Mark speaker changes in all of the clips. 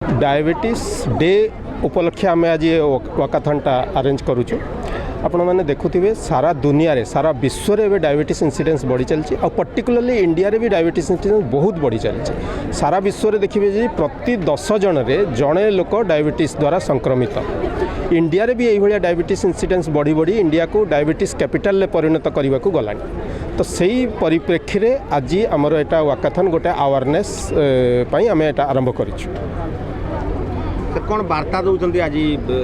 Speaker 1: Diabetes day उपलक्षे आम आज वाकाथनटा arrange करुचु। आपण मैंने देखुवे सारा दुनिया रे सारा विश्व में डायबिटीज इनसीडेंस बढ़ी चलती और पर्टिकुलरली इंडिया रे भी डायबिटीज इनसीडेंस बहुत बढ़ी चलती। सारा विश्व में देखिए जी प्रति 10 जन रे जड़े लोक डायबिटीज द्वारा संक्रमित। इंडिया रे भी यही डायबिटीज इनसीडेंस बढ़ी बढ़ी इंडिया को डायबिटीज कैपिटल परिणत करने को गलानी। तो सही परिप्रेक्षी रे आज आमर एटा वाकाथन गोटे अवेयरनेस पई आम एटा आरंभ करिछु।
Speaker 2: कौन वार्ता दौरान आज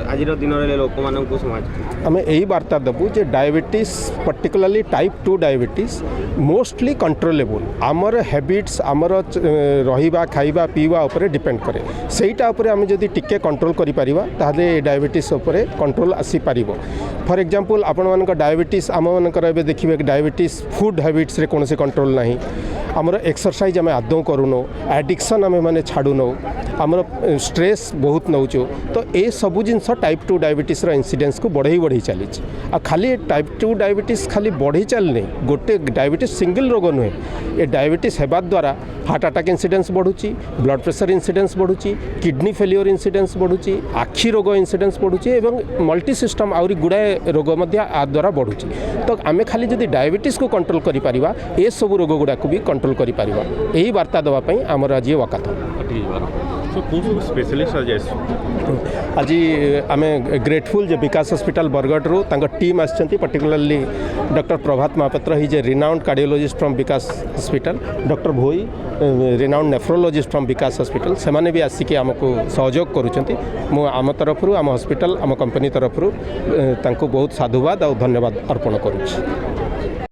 Speaker 2: आज दिन में लोक मानक समाज
Speaker 1: आम यही वार्ता देवु जे diabetes particularly type 2 diabetes mostly controllable आमर हैबिट्स आमर रहिबा खाइबा पीवा उपरे डिपेंड करे। सेटा उपरे आम जदि टिके कंट्रोल करि परिबा ताले डायबिटीज उपरे कंट्रोल आसी पारिबो। फॉर एग्जांपल आपण मानक डायबिटीज आम मानकर एबे देखिबे डायबिटीज फूड हैबिट्स रे कोनसे कंट्रोल नाही। आमर एक्सरसाइज आम आदौ करूनो, एडिक्शन आम माने छाड़ुनो, आमर स्ट्रेस बहुत नौचु। तो ये सबू जिनस टाइप 2 डायबिटीज इनसीडेंस को बढ़ई बढ़ई चली। खाली टाइप 2 डायबिटीज खाली बढ़ी चलनी गोटे डायबिटीज सिंगल रोग नुहे। ये डायबिटीज हेबा द्वारा हार्ट अटैक इनसीडेंस बढ़ुची, ब्लड प्रेशर इनसीडेंस बढ़ुची, किडनी फेलियर इनसीडेंस बढ़ुची, आखि रोग इनसीडेंस बढ़ुची एवं मल्टी सिस्टम आउरी गुड़ाए रोग आ द्वारा बढ़ुची। तो आम खाली जदि डायबिटीज को कंट्रोल करि परिबा ए सब रोग गुड़ा को भी कंट्रोल करि परिबा। यही वार्ता देवाई आमर आज वाकाथन।
Speaker 2: स्पेशलिस्ट
Speaker 1: आज आम ग्रेटफुल जे विकास हॉस्पिटल बरगढ़ रू टीम आसछंती पर्टिकुलरली डॉक्टर प्रभात महापात्र ही जे renowned cardiologist from Vikas hospital, doctor Bhoi renowned nephrologist from Vikas hospital से माने भी आसिक आमको सहयोग करुछंती। मु आम तरफ आम हॉस्पिटल आम कंपनी तरफ तांको बहुत साधुवाद और धन्यवाद अर्पण करुछि।